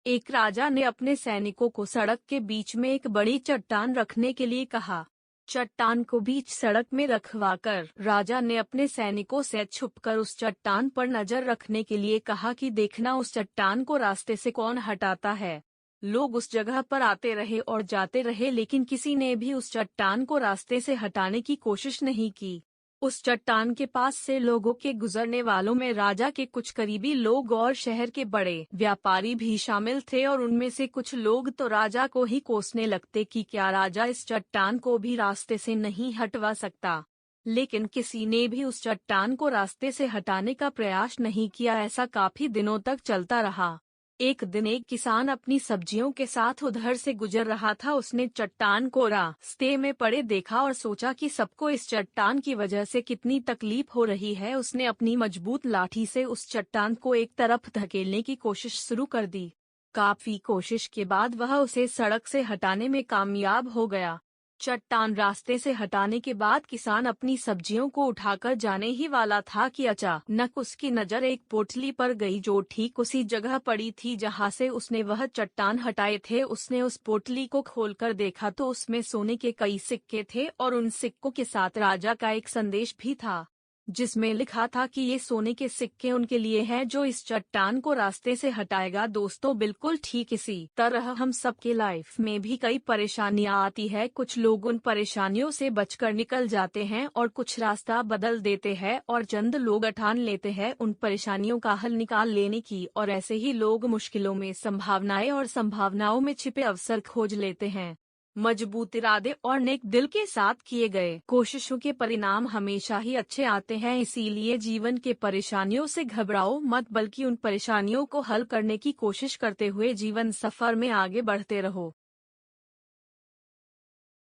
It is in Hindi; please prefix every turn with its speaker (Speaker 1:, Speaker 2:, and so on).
Speaker 1: एक राजा ने अपने सैनिकों को सड़क के बीच में एक बड़ी चट्टान रखने के लिए कहा। चट्टान को बीच सड़क में रखवाकर राजा ने अपने सैनिकों से छुपकर उस चट्टान पर नजर रखने के लिए कहा कि देखना उस चट्टान को रास्ते से कौन हटाता है। लोग उस जगह पर आते रहे और जाते रहे, लेकिन किसी ने भी उस चट्टान को रास्ते से हटाने की कोशिश नहीं की। उस चट्टान के पास से लोगों के गुजरने वालों में राजा के कुछ करीबी लोग और शहर के बड़े व्यापारी भी शामिल थे, और उनमें से कुछ लोग तो राजा को ही कोसने लगते कि क्या राजा इस चट्टान को भी रास्ते से नहीं हटवा सकता। लेकिन किसी ने भी उस चट्टान को रास्ते से हटाने का प्रयास नहीं किया। ऐसा काफी दिनों तक चलता रहा। एक दिन एक किसान अपनी सब्जियों के साथ उधर से गुजर रहा था। उसने चट्टान को रास्ते में पड़े देखा और सोचा कि सबको इस चट्टान की वजह से कितनी तकलीफ हो रही है। उसने अपनी मजबूत लाठी से उस चट्टान को एक तरफ धकेलने की कोशिश शुरू कर दी। काफी कोशिश के बाद वह उसे सड़क से हटाने में कामयाब हो गया। चट्टान रास्ते से हटाने के बाद किसान अपनी सब्जियों को उठाकर जाने ही वाला था कि अचानक उसकी नजर एक पोटली पर गई जो ठीक उसी जगह पड़ी थी जहां से उसने वह चट्टान हटाए थे। उसने उस पोटली को खोलकर देखा तो उसमें सोने के कई सिक्के थे और उन सिक्कों के साथ राजा का एक संदेश भी था, जिसमें लिखा था कि ये सोने के सिक्के उनके लिए हैं जो इस चट्टान को रास्ते से हटाएगा। दोस्तों, बिल्कुल ठीक इसी तरह हम सबके लाइफ में भी कई परेशानियां आती है। कुछ लोग उन परेशानियों से बचकर निकल जाते हैं और कुछ रास्ता बदल देते हैं, और चंद लोग ठान लेते हैं उन परेशानियों का हल निकाल लेने की, और ऐसे ही लोग मुश्किलों में संभावनाएं और संभावनाओं में छिपे अवसर खोज लेते हैं। मजबूत इरादे और नेक दिल के साथ किए गए कोशिशों के परिणाम हमेशा ही अच्छे आते हैं। इसीलिए जीवन के परेशानियों से घबराओ मत, बल्कि उन परेशानियों को हल करने की कोशिश करते हुए जीवन सफर में आगे बढ़ते रहो।